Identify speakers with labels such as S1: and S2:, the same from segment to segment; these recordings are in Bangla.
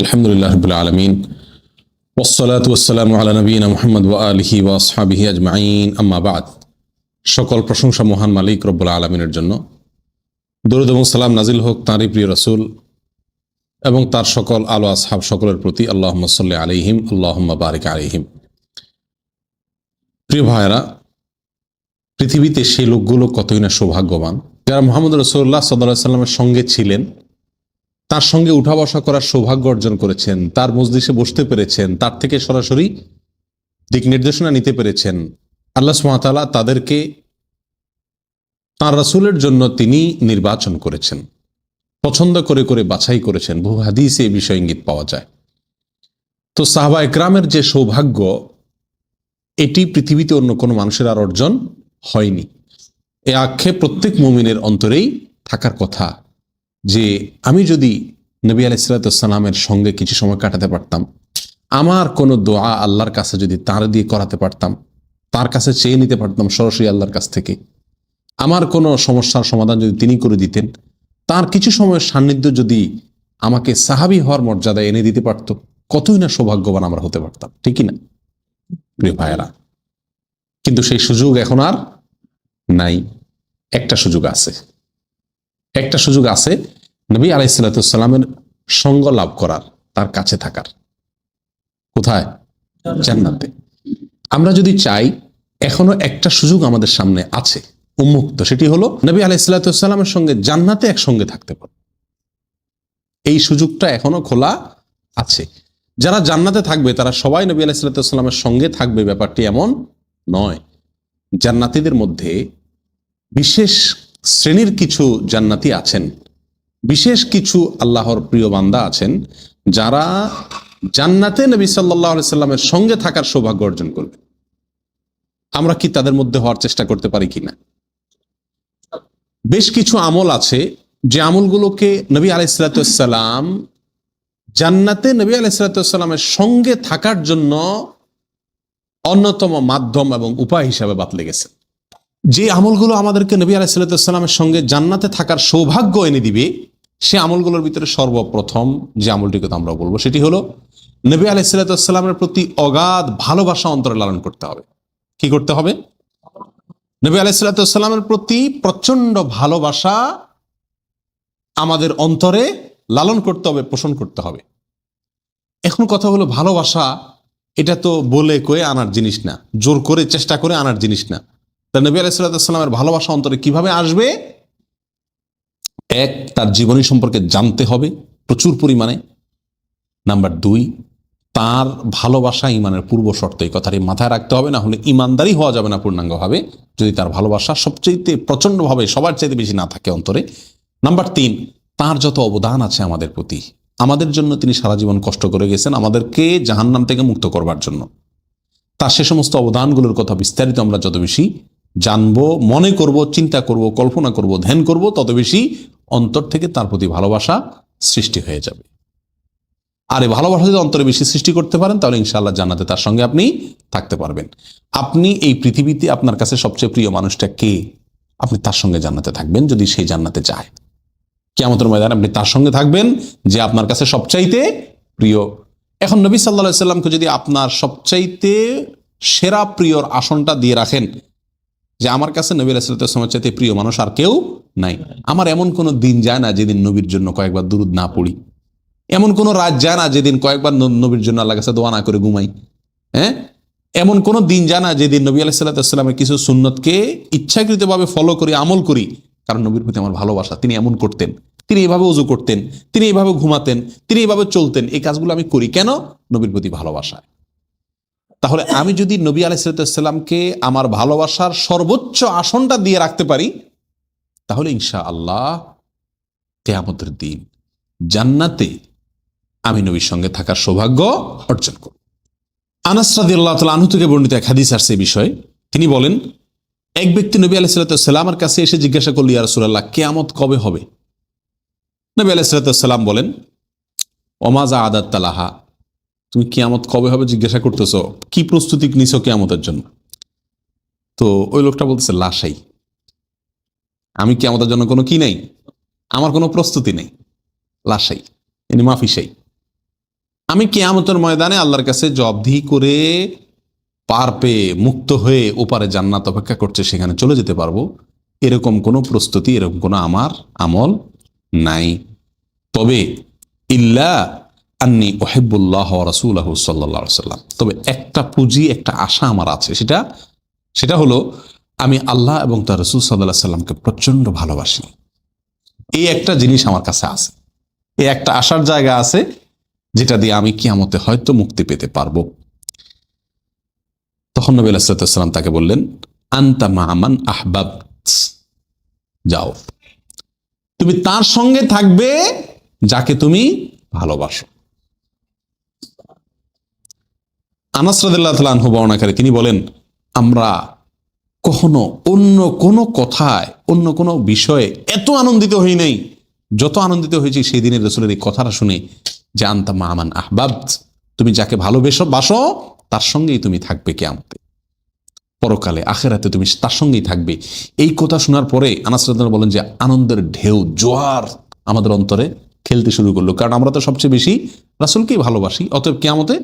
S1: আলহামদুলিল্লাহ রাব্বিল আলামিন ওয়াসসালাতু ওয়াসসালামু আলা নবিয়িনা মুহাম্মদ ওয়া আলিহি ওয়া আসহাবিহি আজমাইন আম্মা বা'দ। সকল প্রশংসা মহান মালিক রব্বুল আলামিনের জন্য। দরুদ এবং সালাম নাজিল হোক তাঁরই প্রিয় রাসূল এবং তার সকল আলো আসহাব সকলের প্রতি। আল্লাহুম্মা সাল্লি আলাইহিম আল্লাহুম্মা বারিক আলাইহিম। প্রিয় ভাইরা, পৃথিবীতে সেই লোকগুলো কতই না সৌভাগ্যবান যারা মুহাম্মদ রাসূলুল্লাহ সাল্লাল্লাহু আলাইহি ওয়াসাল্লামের সঙ্গে ছিলেন, তার সঙ্গে উঠা বসা করার সৌভাগ্য অর্জন করেছেন, তার মজলিসে বসতে পেরেছেন, তার থেকে সরাসরি দিক নির্দেশনা নিতে পেরেছেন। আল্লাহ সুবহানাহু ওয়া তাআলা তাদেরকে তাঁর রাসূলের জন্য তিনি নির্বাচন করেছেন, পছন্দ করে করে বাছাই করেছেন। বহু হাদিসে এই বিষয়ে ইঙ্গিত পাওয়া যায়। তো সাহাবা একরামের যে সৌভাগ্য, এটি পৃথিবীতে অন্য কোনো মানুষের আর অর্জন হয়নি। এ আক্ষেপ প্রত্যেক মুমিনের অন্তরেই থাকার কথা যে আমি যদি নবী আলাইহিস সালামের সঙ্গে কিছু সময় কাটাতে পারতাম, আমার কোনো দোয়া আল্লাহর কাছে যদি তার দিয়ে করাতে পারতাম, তার কাছে চেয়ে নিতে পারতাম সরাসরি আল্লাহর কাছ থেকে, আমার কোনো সমস্যার সমাধান যদি তিনি করে দিতেন, তার কিছু সময়ের সান্নিধ্য যদি আমাকে সাহাবী হওয়ার মর্যাদা এনে দিতে পারত, কতই না সৌভাগ্যবান আমরা হতে পারতাম, ঠিকই না প্রিয় ভাইয়েরা? কিন্তু সেই সুযোগ এখন আর নাই। একটা সুযোগ আছে নবী আলাইহিস সালামের সঙ্গ লাভ করার, তার কাছে থাকার। কোথায়? জান্নাতে। আমরা যদি চাই, এখনো একটা সুযোগ আমাদের সামনে আছে উন্মুক্ত, সেটি হলো নবী আলাইহিস সালামের সঙ্গে জান্নাতে একসঙ্গে থাকতে পারব। এই সুযোগটা এখনো খোলা আছে। যারা জান্নাতে থাকবে তারা সবাই নবী আলাইহিস সালামের সঙ্গে থাকবে, ব্যাপারটি এমন নয়। জান্নাতীদের মধ্যে বিশেষ শ্রেণীর কিছু জান্নাতি আছেন, বিশেষ কিছু আল্লাহর প্রিয় বান্দা আছেন, যারা জান্নাতে নবী সাল্লাল্লাহু আলাইহি সাল্লামের সঙ্গে থাকার সৌভাগ্য অর্জন করবে। আমরা কি তাদের মধ্যে হওয়ার চেষ্টা করতে পারি কিনা? বেশ কিছু আমল আছে যে আমলগুলোকে নবী আলাইহিস সালাম জান্নাতে নবী আলাইহিস সালামের সঙ্গে থাকার জন্য অন্যতম মাধ্যম এবং উপায় হিসাবে বাতলে গেছে। যে আমলগুলো আমাদেরকে নবী আলাইহিস সালামের সঙ্গে জান্নাতে থাকার সৌভাগ্য এনে দিবে, সে আমলগুলোর ভিতরে সর্বপ্রথম যে আমলটিকে আমরা বলবো সেটি হলো নবী আলাইহিস সালামের প্রতি অগাধ ভালোবাসা অন্তরে লালন করতে হবে। কি করতে হবে? নবী আলাইহিস সালামের প্রতি প্রচন্ড ভালোবাসা আমাদের অন্তরে লালন করতে হবে, পোষণ করতে হবে। এখন কথা হলো, ভালোবাসা এটা তো বলে কয়ে আনার জিনিস না, জোর করে চেষ্টা করে আনার জিনিস না। তা নবী আলাইহিস সালামের ভালোবাসা অন্তরে কিভাবে আসবে? এক, তার জীবনী সম্পর্কে জানতে হবে প্রচুর পরিমাণে। নাম্বার দুই, তার ভালোবাসা ইমানের পূর্ব শর্ত, এই কথাটি মাথায় রাখতে হবে, না হলে ইমানদারি হওয়া যাবে না পূর্ণাঙ্গভাবে যদি তার ভালোবাসা সবচেয়ে প্রচন্ডভাবে সবার চাইতে বেশি না থাকে অন্তরে। নাম্বার তিন, তার যত অবদান আছে আমাদের প্রতি, আমাদের জন্য তিনি সারা জীবন কষ্ট করে গেছেন আমাদেরকে জাহান্নাম থেকে মুক্ত করবার জন্য, তার সে সমস্ত অবদানগুলোর কথা বিস্তারিত আমরা যত বেশি জানবো, মনে করব, চিন্তা করব, কল্পনা করব, ধ্যান করব, তত বেশি অন্তর থেকে তার প্রতি ভালোবাসা সৃষ্টি হয়ে যাবে। আর এই ভালোবাসা যদি অন্তরে বেশি সৃষ্টি করতে পারেন, তাহলে ইনশাআল্লাহ জান্নাতে তার সঙ্গে আপনি থাকতে পারবেন। আপনি এই পৃথিবীতে আপনার কাছে সবচেয়ে প্রিয় মানুষটা কে, আপনি তার সঙ্গে জান্নাতে থাকবেন যদি সেই জান্নাতে যায়। কিয়ামতের ময়দানে আপনি তার সঙ্গে থাকবেন যে আপনার কাছে সবচাইতে প্রিয়। এখন নবী সাল্লাল্লাহু আলাইহি সাল্লামকে যদি আপনার সবচাইতে সেরা প্রিয়র আসনটা দিয়ে রাখেন, যে আমার কাছে নবী আলাইহিস সালামের চাইতে প্রিয় মানুষ আর কেউ নাই, আমার এমন কোনো দিন যায় না যেদিন নবীর জন্য কয়েকবার দুরূদ না পড়ি, এমন কোনো রাত যায় না যেদিন কয়েকবার নবীর জন্য আল্লাহর কাছে দোয়া না করে ঘুমাই, এমন কোনো দিন যায় না যেদিন নবী আলাইহিস সালামের কিছু সুন্নতকে ইচ্ছাকৃতভাবে ফলো করি, আমল করি, কারণ নবীর প্রতি আমার ভালোবাসা। তিনি এমন করতেন, তিনি এইভাবে ওযু করতেন, তিনি এইভাবে ঘুমাতেন, তিনি এইভাবে চলতেন, এই কাজগুলো আমি করি কেন? নবীর প্রতি ভালোবাসা। তাহলে আমি যদি নবী আলাইহিস সালামকে আমার ভালোবাসার সর্বোচ্চ আসনটা দিয়ে রাখতে পারি, তাহলে ইনশাআল্লাহ কিয়ামতের দিন জান্নাতে আমি নবীর সঙ্গে থাকার সৌভাগ্য অর্জন করব। আনাস রাদিয়াল্লাহু তাআলা আনহু থেকে বর্ণিত এক হাদিস আছে এই বিষয়ে। তিনি বলেন, এক ব্যক্তি নবী আলাইহিস সালামের কাছে এসে জিজ্ঞাসা করল, ইয়া রাসূলুল্লাহ, কিয়ামত কবে হবে? নবী আলাইহিস সালাম বলেন, ওমা যা আদাত্তা লাহা, তুমি কিয়ামত কবে হবে জিজ্ঞাসা করতেছো, কি প্রস্তুতি নিছো কিয়ামতের জন্য? তো ওই লোকটা বলতেছে, লাশাই, আমি কিয়ামতের জন্য কোনো কি নেই, আমার কোনো প্রস্তুতি নেই, লাশাই, মাফিসাই। আমি কিয়ামতের ময়দানে আল্লাহর কাছে জবাবদিহি করে পার পেয়ে মুক্ত হয়ে ওপারে জান্নাত অপেক্ষা করছে, সেখানে চলে যেতে পারবো, এরকম কোনো প্রস্তুতি, এরকম কোনো আমার আমল নাই। তবে ইল্লা আন্নি ওহিব্বুল্লাহ ওয়া রাসূলুহু সাল্লাল্লাহু আলাইহি ওয়াসাল্লাম, তবে একটা পুঁজি, একটা আশা আমার আছে, সেটা হলো আমি আল্লাহ এবং তার রাসূল সাল্লাল্লাহু আলাইহি সাল্লামকে প্রচন্ড ভালোবাসি। এই একটা জিনিস আমার কাছে আছে, এই একটা আশার জায়গা আছে, যেটা দিয়ে আমি কিয়ামতে হয়তো মুক্তি পেতে পারবো। তখন নবী আলাইহিস সালাম তাকে বললেন, আনতা মা মান আহবাবত, যাও, তুমি তার সঙ্গে থাকবে যাকে তুমি ভালোবাসো। আনাস রাদিয়াল্লাহু তাআলা আনহু বর্ণনাকারী, তিনি বলেন, আমরা কখনো অন্য কোনো কথায়, অন্য কোনো বিষয়ে এত আনন্দিত হই নাই যত আনন্দিত হয়েছি সেই দিনের রাসূলের এই কথাটা শুনে, যে আনতা মা মান আহবাবত, তুমি যাকে ভালোবাসো তার সঙ্গেই তুমি থাকবে কিয়ামতে, পরকালে আখিরাতে তুমি তার সঙ্গেই থাকবে। এই কথা শোনার পরে আনাস রাদিয়াল্লাহু বলেন যে আনন্দের ঢেউ, জোয়ার আমাদের অন্তরে খেলতে শুরু করলো, কারণ আমরা তো সবচেয়ে বেশি রাসূলকেই ভালোবাসি, অতএব কিয়ামতে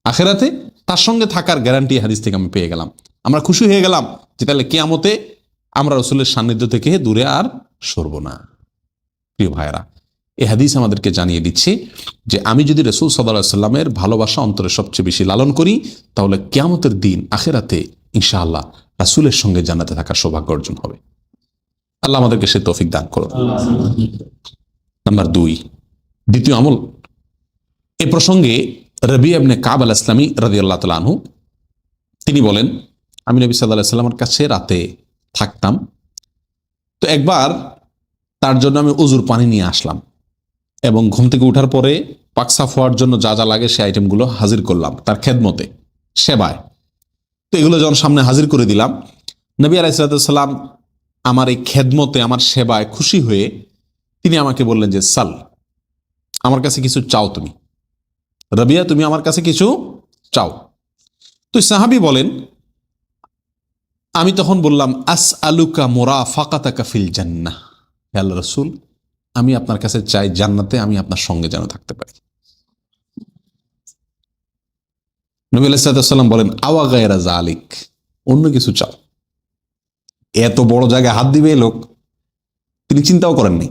S1: আখিরাতে তার সঙ্গে থাকার গ্যারান্টি হাদিস থেকে আমি পেয়ে গেলাম। আমরা খুশি হয়ে গেলাম যে তাহলে কিয়ামতে আমরা রাসূলের সান্নিধ্য থেকে দূরে আর সরব না। প্রিয় ভাইরা, এই হাদিস আমাদেরকে জানিয়ে দিচ্ছে যে আমি যদি রাসূল সাল্লাল্লাহু আলাইহি সাল্লামের ভালোবাসা অন্তরে সবচেয়ে বেশি লালন করি, তাহলে কিয়ামতের দিন আখিরাতে ইনশাআল্লাহ রাসূলের সঙ্গে জান্নাতে থাকার সৌভাগ্য অর্জন হবে। আল্লাহ আমাদেরকে সে তৌফিক দান করুন। নাম্বার 2, দ্বিতীয় আমল। এ প্রসঙ্গে রবিয়া ইবনে কাব আল ইসলামী রাদিয়াল্লাহু তাআলা আনহু তিনি বলেন, আমি নবী সাল্লাল্লাহু আলাইহি সাল্লামের কাছে রাতে থাকতাম, তো একবার তার জন্য আমি উজুর পানি নিয়ে আসলাম এবং ঘুম থেকে ওঠার পরে পাক সাফ হওয়ার জন্য যা যা লাগে সেই আইটেমগুলো হাজির করলাম তার খেদমতে, সেবায়। তো এগুলো যখন সামনে হাজির করে দিলাম, নবী আলাইহিস সালাম আমার এই খেদমতে, আমার সেবায় খুশি হয়ে তিনি আমাকে বললেন যে, সাল, আমার কাছে কিছু চাও তুমি, রবিয়া তুমি আমার কাছে কিছু চাও। তো সাহাবী বলেন, আমি তখন বললাম, আসআলুকা মুরাফাকাতাকা ফিল জান্নাহ, হে আল্লাহর রাসূল, আমি আপনার কাছে চাই জান্নাতে আমি আপনার সঙ্গে যেন থাকতে পারি। নবী আলাইহিস সালাম বলেন, আওয়া গায়রা যালিক, অন্য কিছু চাও। এত বড় জায়গায় হাত দিবে লোক, তিনি চিন্তাও করেননি,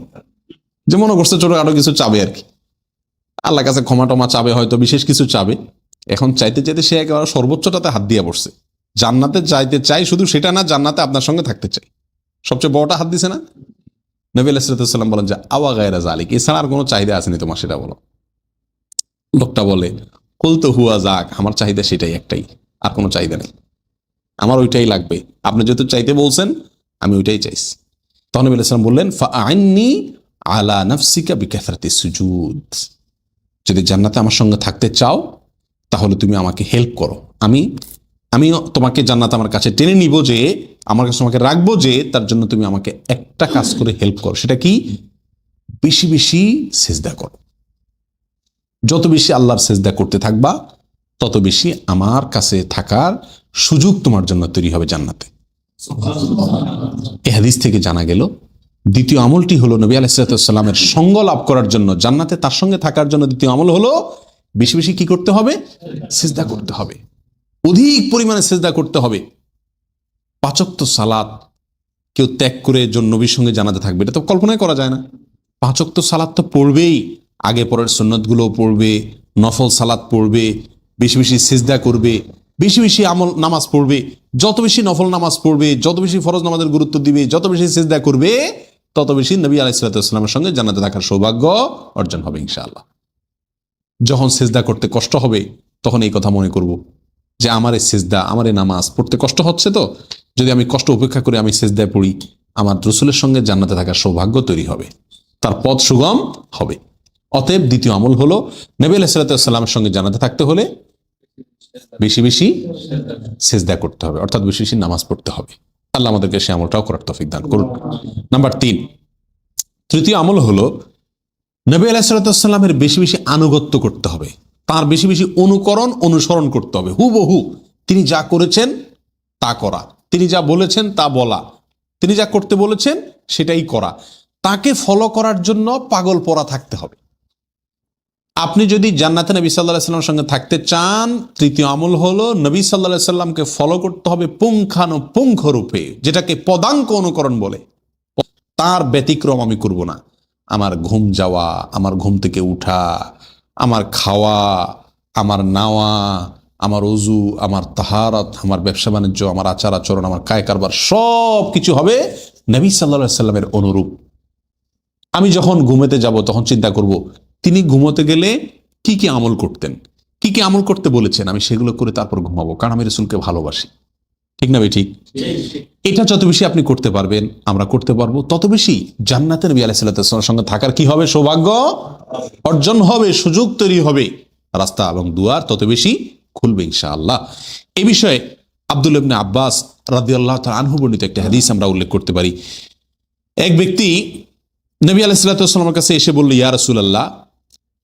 S1: যে মনে করছে ছোট আরো কিছু চাবে আর কি, আল্লাহর কাছে ক্ষমা টমা চাবে, হয়তো বিশেষ কিছু চাবে। এখন চাইতে চাইতে সে একেবারে সর্বোচ্চটাতে হাত দিয়ে বসছে, জান্নাতে চাইতে চাই, শুধু সেটা না, জান্নাতে আপনার সঙ্গে থাকতে চাই, সবচেয়ে বড়টা হাত দিছে না। নবী আলাইহিস সালাম বলেন যে, আওয়া গায়রা যালিক, এছাড়া আর কোনো চাহিদা আসেনি তোমার, সেটা বলো। লোকটা বলে, কুল তো হুয়া যাক, আমার চাহিদা সেটাই একটাই, আর কোনো চাহিদা নেই, আমার ওইটাই লাগবে, আপনি যেহেতু চাইতে বলছেন আমি ওইটাই চাইছি। তখন নবী আলাইহিস সালাম বললেন, ফাআইন্নি আলা নাফসিকা বিকাসরাতি সুজুদ, যদি জান্নাতে আমার সঙ্গে থাকতে চাও তাহলে তুমি আমাকে হেল্প করো, আমি তোমাকে জান্নাতে আমার কাছে টেনে নিব, যে আমার কাছে তোমাকে রাখবো, যে তার জন্য তুমি আমাকে একটা কাজ করে হেল্প করো। সেটা কি? বেশি বেশি সিজদা করো। যত বেশি আল্লাহর সিজদা করতে থাকবা, তত বেশি আমার কাছে থাকার সুযোগ তোমার জন্য তৈরি হবে জান্নাতে। এই হাদিস থেকে জানা গেল দ্বিতীয় আমলটি হলো নবী আলাইহিস সালামের সঙ্গ লাভ করার জন্য, জান্নাতে তার সঙ্গে থাকার জন্য দ্বিতীয় আমল হলো বেশি বেশি কি করতে হবে? সিজদা করতে হবে, অধিক পরিমাণে সিজদা করতে হবে। 5 ওয়াক্ত সালাত কেউ ত্যাগ করে নবীর সঙ্গে জান্নাতে থাকবে, এটা তো কল্পনাই করা যায় না। 5 ওয়াক্ত সালাত তো পড়বেই, আগে পরের সুন্নতগুলো পড়বে, নফল সালাত পড়বে, বেশি বেশি সিজদা করবে, বেশি বেশি আমল নামাজ পড়বে। যত বেশি নফল নামাজ পড়বে, যত বেশি ফরজ নামাজের গুরুত্ব দিবে, যত বেশি সিজদা করবে, তত বেশি নবী আলাইহিস সালামের সঙ্গে জান্নাতে থাকার সৌভাগ্য অর্জন হবে ইনশাআল্লাহ। যখন সিজদা করতে কষ্ট হবে, তখন এই কথা মনে করব যে আমার এই সিজদা, আমার এই নামাজ পড়তে কষ্ট হচ্ছে, তো যদি আমি কষ্ট উপেক্ষা করে আমি সিজদায় পড়ি, আমার রাসূলের সঙ্গে জান্নাতে থাকার সৌভাগ্য তৈরি হবে, তার পথ সুগম হবে। অতএব দ্বিতীয় আমল হলো নবী আলাইহিস সালামের সঙ্গে জান্নাতে থাকতে হলে বেশি বেশি সিজদা করতে হবে, অর্থাৎ বেশি বেশি নামাজ পড়তে হবে। আল্লাহ আমাদেরকে সে আমলটাও করার তৌফিক দান করুন। নাম্বার 3, তৃতীয় আমল হলো নবী আলাইহিস সালামের বেশি বেশি আনুগত্য করতে হবে, তার বেশি বেশি অনুসরণ করতে হবে। হুবহু তিনি যা করেছেন তা করা, তিনি যা বলেছেন তা বলা, তিনি যা করতে বলেছেন সেটাই করা, তাকে ফলো করার জন্য পাগল পড়া থাকতে হবে। আপনি যদি জান্নাতে নবী সাল্লাল্লাহু আলাইহি সাল্লামের সঙ্গে থাকতে চান, তৃতীয় আমল হলো নবী সাল্লাল্লাহু আলাইহি সাল্লামকে ফলো করতে হবে পুঙ্খানুপুঙ্খ রূপে, যেটাকে পদাঙ্ক অনুকরণ বলে। তার ব্যতিক্রম আমি করব না। আমার ঘুম যাওয়া, আমার ঘুম থেকে উঠা, আমার খাওয়া, আমার নাওয়া, আমার অজু, আমার তাহারাত, আমার ব্যবসা বাণিজ্য, আমার আচার আচরণ, আমার কায় কারবার সব কিছু হবে নবী সাল্লাল্লাহু আলাইহি সাল্লামের অনুরূপ। আমি যখন ঘুমাতে যাব তখন চিন্তা করব তিনি ঘুমোতে গেলে কি কি আমল করতেন, কি কি আমল করতে বলেছেন, আমি সেগুলো করে তারপর ঘুমাবো, কারণ আমি রাসূলকে ভালোবাসি। ঠিক না ভাই? ঠিক। এটা যত বেশি আপনি করতে পারবেন, আমরা করতে পারবো, তত বেশি জান্নাতে নবী আলাইহিস সালামের সঙ্গে থাকার কি হবে? সৌভাগ্য অর্জন হবে, সুযোগ তৈরি হবে, রাস্তা এবং দুয়ার তত বেশি খুলবে ইনশাআল্লাহ। এই বিষয়ে আব্দুল্লাহ ইবনে আব্বাস রাদিয়াল্লাহু তাআলা আনহু বর্ণিত একটা হাদিস আমরা উল্লেখ করতে পারি। এক ব্যক্তি নবী আলাইহিস সালামের কাছে এসে বলল, ইয়া রাসূলুল্লাহ,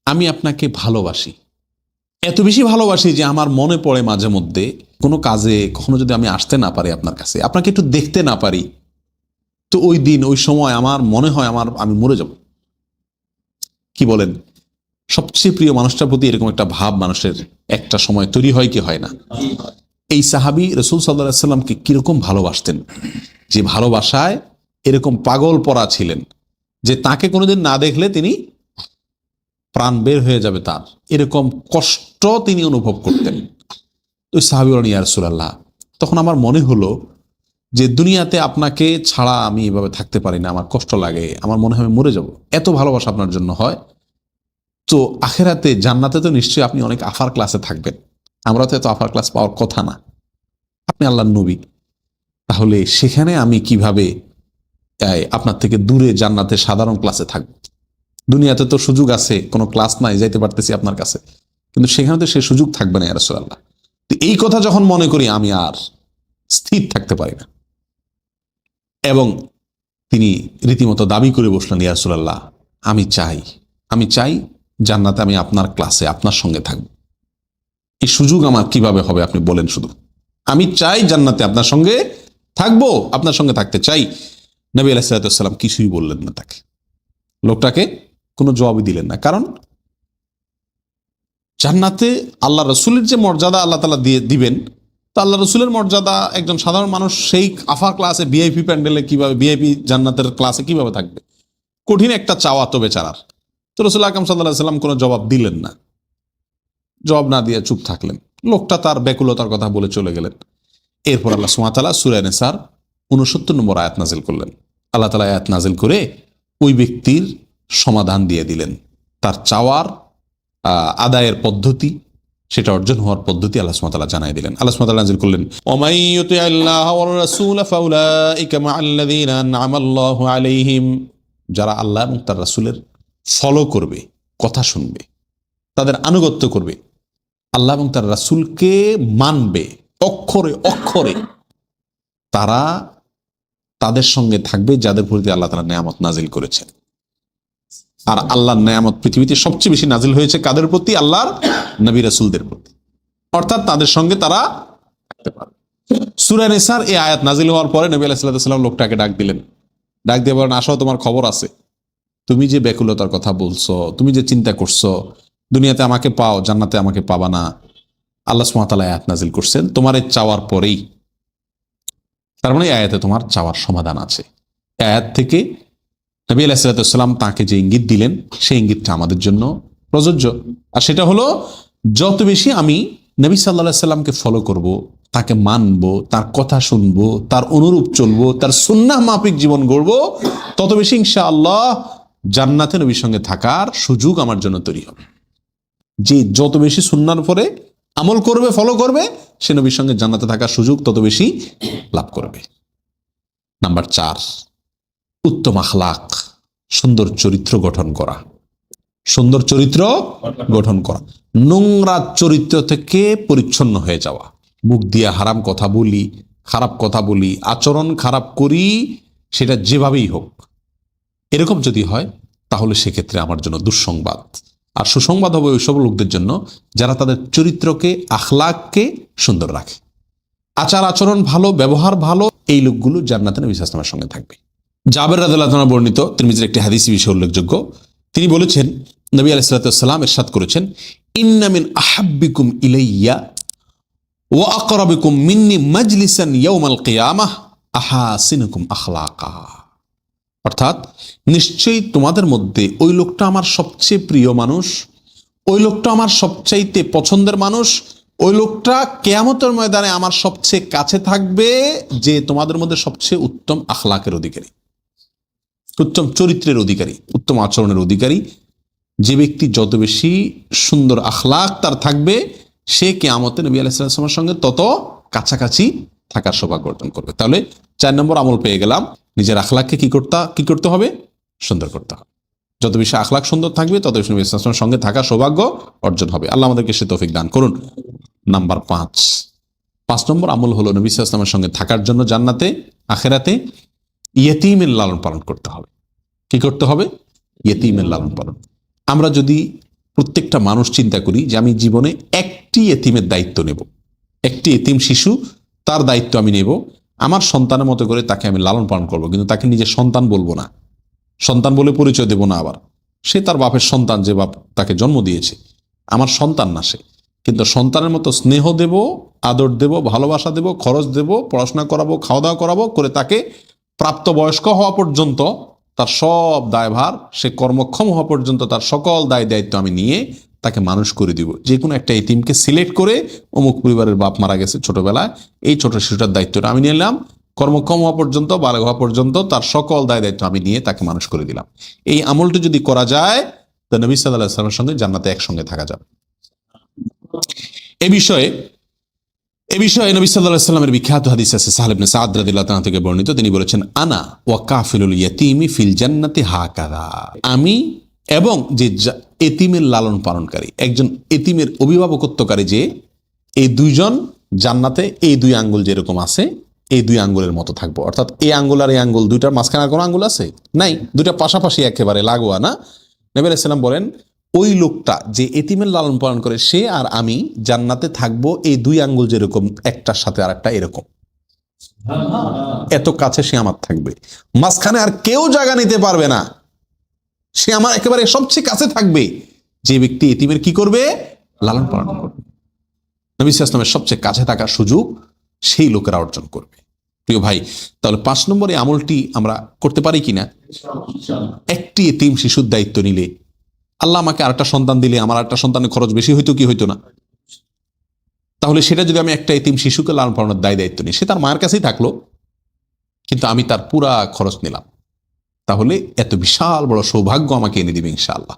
S1: আমি আপনাকে ভালোবাসি, এত বেশি ভালোবাসি যে আমার মনে পড়ে মাঝে মধ্যে কোনো কাজে কখনো যদি আমি আসতে না পারি আপনার কাছে, আপনাকে একটু দেখতে না পারি, তো ওই দিন ওই সময় আমার মনে হয় আমি মরে যাব। কি বলেন? সবচেয়ে প্রিয় মানুষটার প্রতি এরকম একটা ভাব মানুষের একটা সময় তৈরি হয় কি হয় না? এই সাহাবী রাসূল সাল্লাল্লাহু আলাইহি সাল্লামকে কিরকম ভালোবাসতেন, যে ভালোবাসায় এরকম পাগল পড়া ছিলেন যে তাকে কোনোদিন না দেখলে তিনি প্রাণ বের হয়ে যাবে, তার এরকম কষ্ট তিনি অনুভব করতেন। ওই সাহাবী বলেন, ইয়া রাসূলুল্লাহ, তখন আমার মনে হলো যে দুনিয়াতে আপনাকে ছাড়া আমি এভাবে থাকতে পারি না, আমার কষ্ট লাগে, আমার মনে হয় আমি মরে যাব, এত ভালোবাসা আপনার জন্য হয়। তো আখেরাতে জান্নাতে তো নিশ্চয়ই আপনি অনেক আফার ক্লাসে থাকবেন, আমরা তো এত আফার ক্লাস পাওয়ার কথা না, আপনি আল্লাহর নবী, তাহলে সেখানে আমি কিভাবে আপনার থেকে দূরে জান্নাতে সাধারণ ক্লাসে থাকবো? দুনিয়াতে তো সুযোগ আছে, কোনো ক্লাস নাই, যাইতে পারতেছি আপনার কাছে, কিন্তু সেখানে তো সে সুযোগ থাকবে না ইয়া রাসূলুল্লাহ। তো এই কথা যখন মনে করি আমি আর স্থির থাকতে পারি না, এবং তিনি রীতিমতো দাবি করে বসলেন, ইয়া রাসূলুল্লাহ, আমি চাই জান্নাতে আমি আপনার ক্লাসে আপনার সঙ্গে থাকব। এই সুযোগ আমার কিভাবে হবে আপনি বলেন শুধু? আমি চাই জান্নাতে আপনার সঙ্গে থাকবো, আপনার সঙ্গে থাকতে চাই। নবী আলাইহিস সালাম কিছুই বললেন না তাকে, লোকটাকে কোনো জবাবই দিলেন না। কারণ জান্নাতে আল্লাহ রসুলের যে মর্যাদা আল্লাহ তাআলা দিবেন, তো আল্লাহ রসুলের মর্যাদা একজন সাধারণ মানুষ সেই আফার ক্লাসে ভিআইপি প্যান্ডেলে কিভাবে, ভিআইপি জান্নাতের ক্লাসে কিভাবে থাকবে? কঠিন একটা চাওয়া তো বেচারার। তো রাসূল আকরাম সাল্লাল্লাহু আলাইহি সাল্লাম কোনো জবাব দিলেন না, জবাব না দিয়ে চুপ থাকলেন। লোকটা তার ব্যাকুলতার কথা বলে চলে গেলেন। এরপর আল্লাহ সুবহানাহু ওয়া তাআলা সূরা নিসার ৬৯ নম্বর আয়াত নাজিল করলেন। আল্লাহ তাআলা আয়াত নাজিল করে ওই ব্যক্তির সমাধান দিয়ে দিলেন, তার চাওয়ার আদায়ের পদ্ধতি, সেটা অর্জন হওয়ার পদ্ধতি আল্লাহ সুবহানাহু ওয়া তাআলা জানাই দিলেন। আল্লাহ সুবহানাহু ওয়া তাআলা নাজিল করলেন, ওয়া ইউতি'আল্লাহ ওয়ার রাসূল ফাউলাইকা মা'আল্লাযীনা আন'আমাল্লাহু আলাইহিম, যারা আল্লাহ এবং তার রাসূলের ফলো করবে, কথা শুনবে, তাদের আনুগত্য করবে, আল্লাহ এবং তার রাসূলকে মানবে অক্ষরে অক্ষরে, তারা তাদের সঙ্গে থাকবে যাদের প্রতি আল্লাহ তাআলা নেয়ামত নাজিল করেছেন। আর আল্লাহর নেয়ামত পৃথিবীতে সবচেয়ে বেশি নাজিল হয়েছে কাদের প্রতি? আল্লাহর নবী রাসূলদের প্রতি, অর্থাৎ তাদের সঙ্গে তারা থাকতে পারবে। সূরা নিসার এই আয়াত নাজিল হওয়ার পরে নবী আলাইহিস সালাম লোকটাকে ডাক দিলেন, ডাক দিয়ে বলেন, আসো, তোমার খবর আছে, তুমি যে ব্যাকুলতার কথা বলছো, তুমি যে চিন্তা করছো দুনিয়াতে আমাকে পাও, জান্নাতে আমাকে পাবা না, আল্লাহ সুবহানাহু ওয়া তাআলা আয়াত নাজিল করছেন তোমার এই চাওয়ার পরেই। তার মানে এই আয়াতে তোমার চাওয়ার সমাধান আছে। এই আয়াত থেকে নবী আলাইহিস সালাম তাকে যে ইঙ্গিত দিলেন, সেই ইঙ্গিতটা আমাদের জন্য প্রযোজ্য। আর সেটা হলো, যত বেশি আমি নবী সাল্লাল্লাহু আলাইহি সাল্লামকে ফলো করব, তাকে মানব, তার কথা শুনবো, তার অনুরূপ চলবো, তার সুন্নাহ মাফিক জীবন গড়ব, তত বেশি ইনশাআল্লাহ জান্নাতে নবীর সঙ্গে থাকার সুযোগ আমার জন্য তৈরি হবে। যে যত বেশি সুন্নাহর পরে আমল করবে, ফলো করবে, সে নবীর সঙ্গে জান্নাতে থাকার সুযোগ তত বেশি লাভ করবে। নাম্বার 4, উত্তম আখলাক, সুন্দর চরিত্র গঠন করা। সুন্দর চরিত্র গঠন করা, নোংরা চরিত্র থেকে পরিচ্ছন্ন হয়ে যাওয়া। মুখ দিয়ে হারাম কথা বলি, খারাপ কথা বলি, আচরণ খারাপ করি, সেটা যেভাবেই হোক, এরকম যদি হয় তাহলে সেক্ষেত্রে আমার জন্য দুঃসংবাদ। আর সুসংবাদ হবে ওই সব লোকদের জন্য যারা তাদের চরিত্রকে, আখলাককে সুন্দর রাখে, আচার আচরণ ভালো, ব্যবহার ভালো, এই লোকগুলো জান্নাতে নবী সাল্লাল্লাহু আলাইহি ওয়াসাল্লামের সঙ্গে থাকবে। জাবের রাদিয়াল্লাহু আনহু বর্ণিত তিরমিজির একটি হাদিস বিষয়ে উল্লেখযোগ্য, তিনি বলেছেন, নবী আলাইহিস সালাম ইরশাদ করেছেন, ইন্না মিন আহাব্বিকুম ইলাইয়া ওয়া আকরাবিকুম মিন্নি মাজলিসান ইয়াউমাল কিয়ামাহ আহাসিনুকুম আখলাকা। অর্থাৎ নিশ্চয়ই তোমাদের মধ্যে ওই লোকটা আমার সবচেয়ে প্রিয় মানুষ, ওই লোকটা আমার সবচাইতে পছন্দের মানুষ, ওই লোকটা কিয়ামতের ময়দানে আমার সবচেয়ে কাছে থাকবে, যে তোমাদের মধ্যে সবচেয়ে উত্তম আখলাকের অধিকারী, উত্তম চরিত্রের অধিকারী, উত্তম আচরণের অধিকারী। যে ব্যক্তি যত বেশি সুন্দর আখলাক তার থাকবে, সে কিয়ামতে নবী আলাইহিস সালামের সঙ্গে তত কাছাকাছি থাকার সৌভাগ্য অর্জন করবে। তাহলে 4 নম্বর আমল পেয়ে গেলাম, নিজের আখলাককে কি করতে হবে? সুন্দর করতে হবে। যত বেশি আখলাক সুন্দর থাকবে, তত বেশি নবী সাল্লাল্লাহু আলাইহি ওয়াসাল্লামের সঙ্গে থাকার সৌভাগ্য অর্জন হবে। আল্লাহ আমাদেরকে সে তৌফিক দান করুন। নাম্বার 5 নম্বর আমল হলো নবী সাল্লাল্লাহু আলাইহি ওয়াসাল্লামের সঙ্গে থাকার জন্য জান্নাতে আখিরাতে ইয়েতিমের লালন পালন করতে হবে। কি করতে হবে? ইয়েতিমের লালন পালন। আমরা যদি প্রত্যেকটা মানুষ চিন্তা করি যে আমি জীবনে একটি এতিমের দায়িত্ব নেব, একটি এতিম শিশু, তার দায়িত্ব আমি নেব, আমার সন্তানের মতো করে তাকে আমি লালন পালন করব, কিন্তু তাকে নিজের সন্তান বলবো না, সন্তান বলে পরিচয় দেব না। আবার সে তার বাপের সন্তান, যে বাপ তাকে জন্ম দিয়েছে, আমার সন্তান না সে, কিন্তু সন্তানের মতো স্নেহ দেব, আদর দেব, ভালোবাসা দেব, খরচ দেব, পড়াশোনা করাবো, খাওয়া দাওয়া করাবো, করে তাকে প্রাপ্তবয়স্ক হওয়া পর্যন্ত তার সব দায়ভার, সে কর্মক্ষম হওয়া পর্যন্ত তার সকল দায়িত্ব আমি নিয়ে তাকে মানুষ করে দিব। যে কোনো একটা এতিমকে সিলেক্ট করে, অমুক পরিবারের বাপ মারা গেছে ছোটবেলায়, এই ছোট শিশুটার দায়িত্বটা আমি নিলাম, কর্মক্ষম হওয়া পর্যন্ত, বালক হওয়া পর্যন্ত তার সকল দায়িত্ব আমি নিয়ে তাকে মানুষ করে দিলাম। এই আমলটি যদি করা যায়, তো নবী সাল্লাল্লাহু আলাইহি ওয়াসাল্লামের সঙ্গে জান্নাতে একসঙ্গে থাকা যাবে। এ বিষয়ে নবী সাল্লাল্লাহু আলাইহি ওয়াসাল্লামের বিখ্যাত হাদিস আছে, সাহল ইবনে সাদ রাদিয়াল্লাহু তাআলা থেকে বর্ণিত। তিনি বলেছেন, আনা ওয়া কাফিলুল ইয়াতীমি ফিল জান্নাতি হাকাযা। আমি এবং যে এতিমের লালন পালনকারী, একজন এতিমের অভিভাবকত্বকারী, যে এই দুইজন জান্নাতে এই 2 আঙ্গুল যেরকম আছে, এই 2 আঙ্গুলের মতো থাকবো। অর্থাৎ এই আঙ্গুল আর এই আঙ্গুল, দুইটার মাঝখানে আর কোনো আঙ্গুল আছে? নাই, দুইটা পাশাপাশি একেবারে লাগোয়া না। নবী আলাইহিস সালাম বলেন, ওই লোকটা যে এতিমের লালন পালন করে, সে আর আমি জান্নাতে থাকবো এই 2 আঙ্গুল যেরকম, একটার সাথে আর একটা এরকম, এত কাছে সে আমার থাকবে, মাঝখানে আর কেউ জায়গা নিতে পারবে না, সে আমার একেবারে সবচেয়ে কাছে থাকবে। যে ব্যক্তি এতিমের কি করবে? লালন পালন করবে। নবী সাল্লাল্লাহু আলাইহি ওয়াসাল্লামের সবচেয়ে কাছে থাকার সুযোগ সেই লোকেরা অর্জন করবে। প্রিয় ভাই, তাহলে 5 নম্বরে আমলটি আমরা করতে পারি কিনা? একটি এতিম শিশুর দায়িত্ব নিলে, আল্লাহ আমাকে আরেকটা সন্তান দিলে আমার আরেকটা সন্তানের খরচ বেশি হইতো কি হইতো না? তাহলে সেটা যদি আমি একটা এতিম শিশুকে লালন পালনের দায়িত্ব নিই, সে তার মায়ের কাছেই থাকলো, কিন্তু আমি তার পুরা খরচ নিলাম, তাহলে এত বিশাল বড় সৌভাগ্য আমাকে এনে দিবে ইনশাআল্লাহ।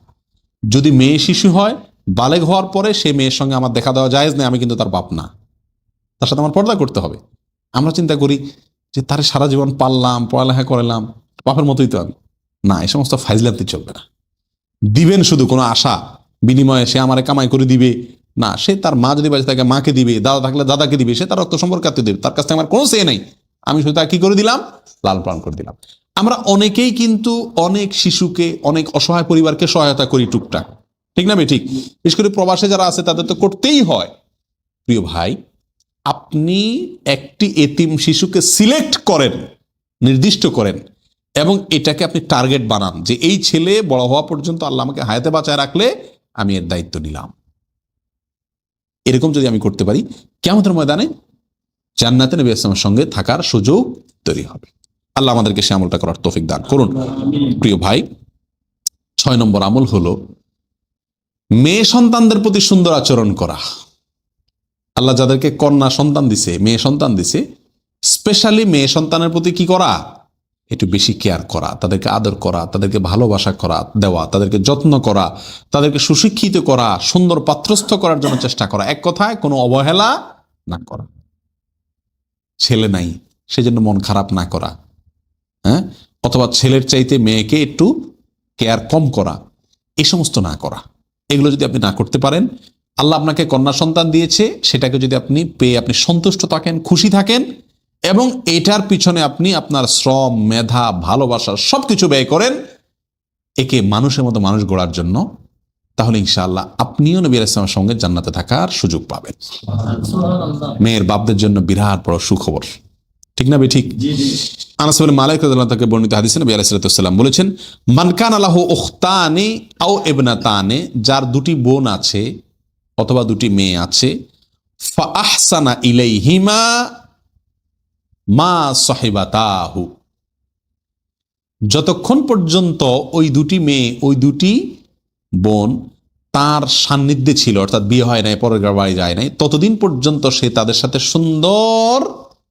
S1: যদি মেয়ে শিশু হয়, বালেগ হওয়ার পরে সে মেয়ের সঙ্গে আমার দেখা দেওয়া জায়েজ নেই, আমি কিন্তু তার বাপ না, তার সাথে আমার পর্দা করতে হবে। আমরা চিন্তা করি যে তার সারা জীবন পাললাম, পড়ালেখা করালাম, বাপের মতোই তো আমি। না, এই সমস্ত ফাইজলামতি চলবে না। দিবেন শুধু কোনো আশা বিনিময়ে সে আমারে কামাই করে দিবে না, সে তার মা যদি বাঁচে থাকে মাকে দিবে, দাদা থাকলে দাদাকে দিবে, সে তার রক্ত সম্পর্ক দেবে, তার কাছ থেকে আমার কোনো সে নেই, আমি শুধু তাকে কি করে দিলাম? লালন পালন করে দিলাম। আমরা অনেকেই কিন্তু অনেক শিশুকে, অনেক অসহায় পরিবারকে সহায়তা করি টুকটাক, ঠিক না? ঠিক। বিশেষ করে প্রবাসে যারা আছে তাদের তো করতেই হয়। প্রিয় ভাই, আপনি একটি এতিম শিশুকে সিলেক্ট করেন, নির্দিষ্ট করেন, এবং এটাকে আপনি টার্গেট বানান যে এই ছেলে বড় হওয়া পর্যন্ত আল্লাহ আমাকে হায়াতে বাঁচায় রাখলে আমি এর দায়িত্ব নিলাম। এরকম যদি আমি করতে পারি, কিয়ামতের ময়দানে জান্নাতে নবী ইসলামের সঙ্গে থাকার সুযোগ তৈরি হবে। আল্লাহ আমাদেরকে সে আমলটা করার তৌফিক দান করুন। প্রিয় ভাই, 6 নম্বর আমল হলো মেয়ে সন্তানদের প্রতি সুন্দর আচরণ করা। আল্লাহ যাদেরকে কন্যা সন্তান দিছে, মেয়ে সন্তান দিছে, স্পেশালি মেয়ে সন্তানের প্রতি কি করা? একটু বেশি কেয়ার করা, তাদেরকে আদর করা, তাদেরকে ভালোবাসা করা দেওয়া, তাদেরকে যত্ন করা, তাদেরকে সুশিক্ষিত করা, সুন্দর পাত্রস্থ করার জন্য চেষ্টা করা। এক কথায় কোনো অবহেলা না করা। ছেলে নাই সেজন্য মন খারাপ না করা, হ্যাঁ, অথবা ছেলের চাইতে মেয়েকে একটু কেয়ার কম করা, এই সমস্ত না করা। এগুলো যদি আপনি না করতে পারেন, আল্লাহ আপনাকে কন্যা সন্তান দিয়েছে, সেটাকে যদি আপনি পেয়ে আপনি সন্তুষ্ট থাকেন, খুশি থাকেন, এবং এটার পিছনে আপনি আপনার শ্রম, মেধা, ভালোবাসা সবকিছু ব্যয় করেন একে মানুষের মতো মানুষ গড়ার জন্য, তাহলে ইনশাআল্লাহ আপনিও নবী আলাইহিস সালামের সঙ্গে জান্নাতে থাকার সুযোগ পাবেন। মেয়ের বাপদের জন্য বিরাট বড় সুখবর, ঠিক না ঠিক? আনাস ইবনে মালিক রাদিয়াল্লাহু তাআলা থেকে বর্ণিত হাদিসে নবী আলাইহিস সালাম বলেছেন, মান কানা লাহু উখতানি আও ইবনাতানি, যার দুটি বোন আছে অথবা দুটি মেয়ে আছে, ফা আহসানা ইলাইহিমা মা সাহিবাতাহু, যতক্ষণ পর্যন্ত ওই দুটি মেয়ে ওই দুটি বোন তার সান্নিধ্যে ছিল, অর্থাৎ বিয়ে হয় নাই, পরের বাড়ি যায় নাই, ততদিন পর্যন্ত সে তাদের সাথে সুন্দর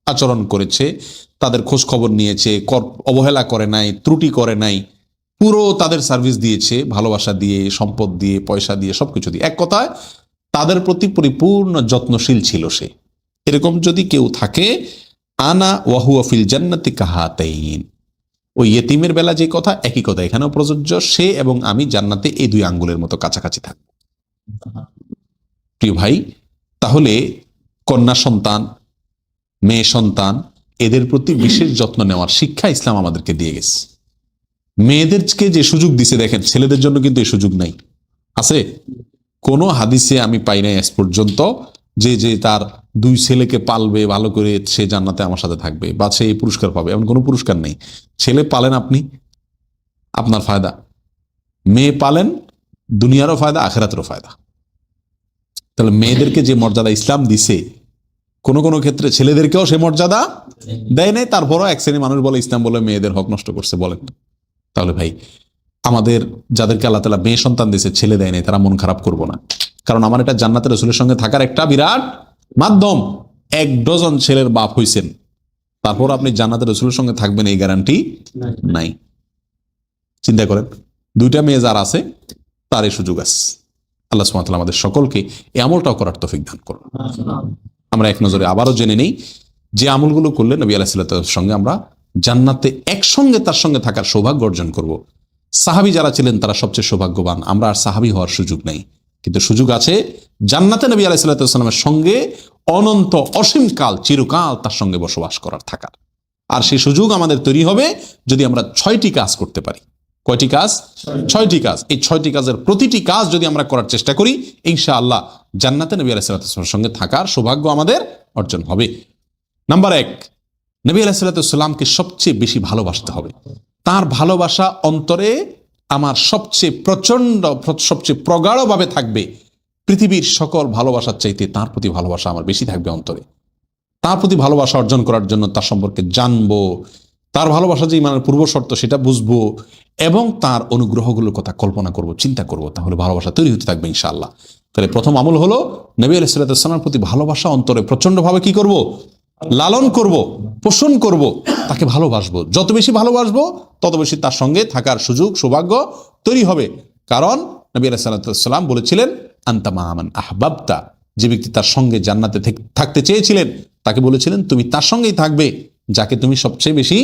S1: আচরণ করেছে, তাদের খোঁজ খবর নিয়েছে, অবহেলা করে নাই, ত্রুটি করে নাই, পুরো তাদের সার্ভিস দিয়েছে, ভালোবাসা দিয়ে, সম্পদ দিয়ে, পয়সা দিয়ে, সবকিছু দিয়ে, এক কথায় তাদের প্রতি পরিপূর্ণ যত্নশীল ছিল সে। এরকম যদি কেউ থাকে, আনা ওয়াহুয়া ফিল জান্নাতি কাহাতাইন, ওই ইয়েতিমের বেলা যে কথা একই কথা এখানেও প্রযোজ্য, সে এবং আমি জান্নাতে এই দুই আঙ্গুলের মতো কাছাকাছি থাকব। প্রিয় ভাই, তাহলে কন্যা সন্তান, মেয়ে সন্তান, এদের প্রতি বিশেষ যত্ন নেওয়ার শিক্ষা ইসলাম আমাদেরকে দিয়ে গেছে। মেয়েদেরকে যে সুযোগ দিছে দেখেন, ছেলেদের জন্য কিন্তু এই সুযোগ নাই। আছে কোনো হাদিসে আমি পাই নাই আজ পর্যন্ত যে যে তার দুই ছেলেকে পালবে ভালো করে সে জান্নাতে আমার সাথে থাকবে বা সে এই পুরস্কার পাবে, এমন কোনো পুরস্কার নেই। ছেলে পালেন আপনি, আপনার ফায়দা, মেয়ে পালেন, দুনিয়ারও ফায়দা, আখেরাতেরও ফায়দা। তাহলে মেয়েদেরকে যে মর্যাদা ইসলাম দিছে, কোনো কোনো ক্ষেত্রে ছেলেদেরকেও সে মর্যাদা দেয় নাই, তারপরও এক শ্রেণী মানুষ বলে ইসলাম বলে মেয়েদের হক নষ্ট করছে। বলেন, তাহলে ভাই আমাদের যাদেরকে আল্লাহ তাআলা মেয়ে সন্তান দিয়েছে, ছেলে দেয় নাই, তারা মন খারাপ করবো না, কারণ আমার এটা জান্নাতের রাসূলের সঙ্গে থাকার একটা বিরাট মাধ্যম। 1 ডজন ছেলের বাপ হইছেন, তারপর আপনি জান্নাতের রাসূলের সঙ্গে থাকবেন এই গ্যারান্টি নাই। চিন্তা করেন, 2টা মেয়ে যার আছে তার এই সুযোগ আছে। আল্লাহ সুবহানাহু ওয়া তাআলা আমাদের সকলকে এই আমলটাও করার তৌফিক দান করুন। আমরা এক নজরে আবারও জেনে নেই যে আমলগুলো করলে নবী আলাইহিস সালাতুর সঙ্গে আমরা জান্নাতে একসঙ্গে তার সঙ্গে থাকার সৌভাগ্য অর্জন করব। সাহাবী যারা ছিলেন তারা সবচেয়ে সৌভাগ্যবান, আমরা আর সাহাবী হওয়ার সুযোগ নেই, কিন্তু সুযোগ আছে জান্নাতে নবী আলাইহিস সালামের সঙ্গে অনন্ত অসীমকাল চিরকাল তার সঙ্গে বসবাস করার, থাকার। আর সেই সুযোগ আমাদের তৈরি হবে যদি আমরা 6টি কাজ করতে পারি। কয়টি কাজ? 6টি কাজ। এই 6টি কাজের প্রতিটি কাজ যদি আমরা করার চেষ্টা করি, ইনশাআল্লাহ জান্নাতে নবী আলাইহিস সালামের সঙ্গে থাকার সৌভাগ্য আমাদের অর্জন হবে। নাম্বার 1, নবী আলাইহিস সালামকে সবচেয়ে বেশি ভালোবাসতে হবে। তার ভালোবাসা অন্তরে আমার সবচেয়ে প্রচন্ড, সবচেয়ে প্রগাঢ়ভাবে থাকবে। পৃথিবীর সকল ভালোবাসার চাইতে তার প্রতি ভালোবাসা আমার বেশি থাকবে অন্তরে। তার প্রতি ভালোবাসা অর্জন করার জন্য তার সম্পর্কে জানবো, তার ভালোবাসা যে ইমানের পূর্ব শর্ত সেটা বুঝবো, এবং তার অনুগ্রহগুলোর কথা কল্পনা করব, চিন্তা করব, তাহলে ভালোবাসা তৈরি হতে থাকবে ইনশাআল্লাহ। তাহলে প্রথম আমল হলো নবী আলাইহিস সালামের প্রতি ভালোবাসা অন্তরে প্রচন্ডভাবে কি করব? লালন করব, পোষণ করব, তাকে ভালোবাসবো। যত বেশি ভালোবাসবো তত বেশি তার সঙ্গে থাকার সুযোগ সৌভাগ্য তৈরি হবে। কারণ নবী আলাইহিস সালাম বলেছিলেন, আনতা মা মান আহবাবতা, যে ব্যক্তি তার সঙ্গে জান্নাতে থাকতে চেয়েছিলেন তাকে বলেছিলেন তুমি তার সঙ্গেই থাকবে যাকে তুমি সবচেয়ে বেশি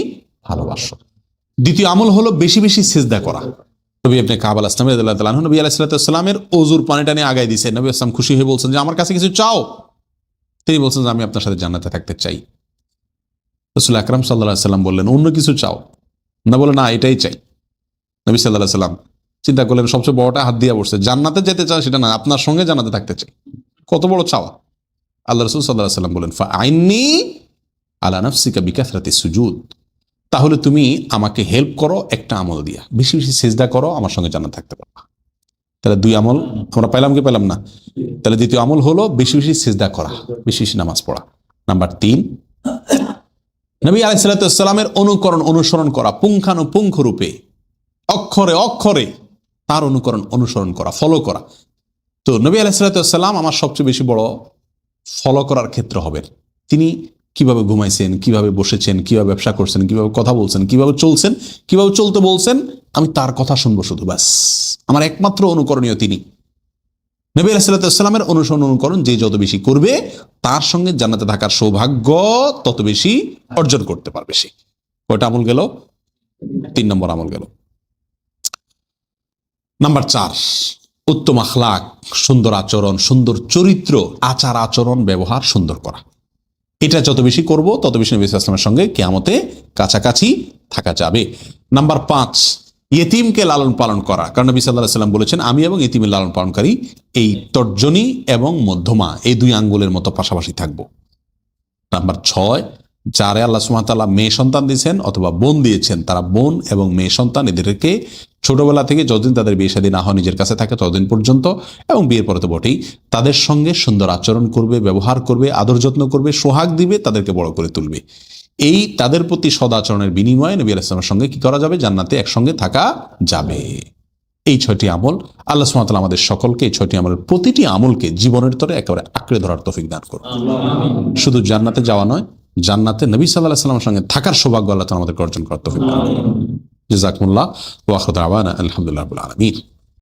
S1: ভালোবাসো। দ্বিতীয় আমল হলো বেশি বেশি সিজদা করা। নবী ইবনে কাব আল-আসলামী রাদিয়াল্লাহু তাআলা আনহু নবী আলাইহিস সালামের ওযুর পানিটা নিয়ে আগায় দিয়েছেন। নবী আসলাম খুশি হয়ে বলছেন যে আমার কাছে কিছু চাও। তিনি বলছেন যে আমি আপনার সাথে জান্নাতে থাকতে চাই। রাসূল আকরাম সাল্লাল্লাহু আলাইহি সাল্লাম বললেন অন্য কিছু চাও না? বলে না, এটাই চাই। নবী সাল্লাল্লাহু আলাইহি সাল্লাম চিন্তা করলেন সবচেয়ে বড়টা হাত দিয়ে বসছে, জান্নাতে যেতে চায় সেটা না, আপনার সঙ্গে জান্নাতে থাকতে চাই। কত বড় চাওয়া! আল্লাহ রাসূল সাল্লাল্লাহু আলাইহি সাল্লাম বলেন, ফাআইন্নী আলা নাফসিকা বিকাসরাতি সুজুদ, তাহলে তুমি আমাকে হেল্প করো একটা আমল দিয়া, বেশি বেশি সিজদা করো, আমার সঙ্গে জান্নাত থাকতে পারবা। তাহলে 2 আমল আমরা পাইলাম কি পাইলাম না? তাহলে দ্বিতীয় আমল হলো বেশি বেশি সিজদা করা, বেশি বেশি নামাজ পড়া। নাম্বার 3, নবী আলাইহিস সালামের অনুসরণ করা, পুঙ্খানুপুঙ্খ রূপে, অক্ষরে অক্ষরে তার অনুসরণ করা, ফলো করা। তো নবী আলাইহিস সালাম আমার সবচেয়ে বেশি বড় ফলো করার ক্ষেত্র হবেন। তিনি কিভাবে ঘুমাইছেন, কিভাবে বসেছেন, কিভাবে ব্যবসা করছেন, কিভাবে কথা বলছেন, কিভাবে চলছেন, কিভাবে চলতে বলছেন, আমি তার কথা শুনবো শুধু, ব্যাস। আমার একমাত্র অনুকরণীয় তিনি। নবী আলাইহিস সালামের অনুকরণ যে যত বেশি করবে তার সঙ্গে জান্নাতে থাকার সৌভাগ্য তত বেশি অর্জন করতে পারবে সে। কয়টা আমল গেল? 3 নম্বর আমল গেল। নাম্বার 4, উত্তম আখলাক, সুন্দর আচরণ, সুন্দর চরিত্র, আচার আচরণ, ব্যবহার সুন্দর করা। এটা যত বেশি করব তত বেশি নবী সাল্লাল্লাহু আলাইহি ওয়াসাল্লামের সঙ্গে কিয়ামতে কাছাকাছি থাকা যাবে। নাম্বার 5, ইয়েতিমকে লালন পালন করা। কারণ নবী সাল্লাল্লাহু আলাইহি ওয়াসাল্লাম বলেছেন আমি এবং ইয়েতিমের লালন পালনকারী এই তর্জনী এবং মধ্যমা এই 2 আঙ্গুলের মতো পাশাপাশি থাকব। নাম্বার 6, যারে আল্লাহ সুবহানাহু ওয়া তাআলা মেয়ে সন্তান দিয়েছেন অথবা বোন দিয়েছেন, তারা বোন এবং মেয়ে সন্তান এদেরকে ছোটবেলা থেকে যতদিন তাদের বিয়ে শাদী না হয় নিজের কাছে থাকে ততদিন পর্যন্ত, এবং বিয়ের পরে তো বটেই, তাদের সঙ্গে সুন্দর আচরণ করবে, ব্যবহার করবে, আদর যত্ন করবে, সোহাগ দিবে, তাদেরকে বড় করে তুলবে। এই তাদের প্রতি সদাচরণের বিনিময়ে নবী আলাইহিস সালামের সঙ্গে কি করা যাবে? জান্নাতে একসঙ্গে থাকা যাবে। এই 6টি আমল, আল্লাহ সুবহানাহু ওয়া তাআলা আমাদের সকলকে এই 6টি আমলের প্রতিটি আমলকে জীবনের তরে একেবারে আঁকড়ে ধরার তৌফিক দান করুন। শুধু জান্নাতে যাওয়া নয়, জান্নাতে নবী সাল্লাল্লাহু আলাইহি ওয়াসাল্লামের সঙ্গে থাকার সৌভাগ্য আল্লাহ তাআলা আমাদেরকে অর্জন করার তৌফিক দান করুন। জাযাকুমুল্লাহ ওয়া আখিরু দাওয়ানা আলহামদুলিল্লাহি রাব্বিল আলামিন।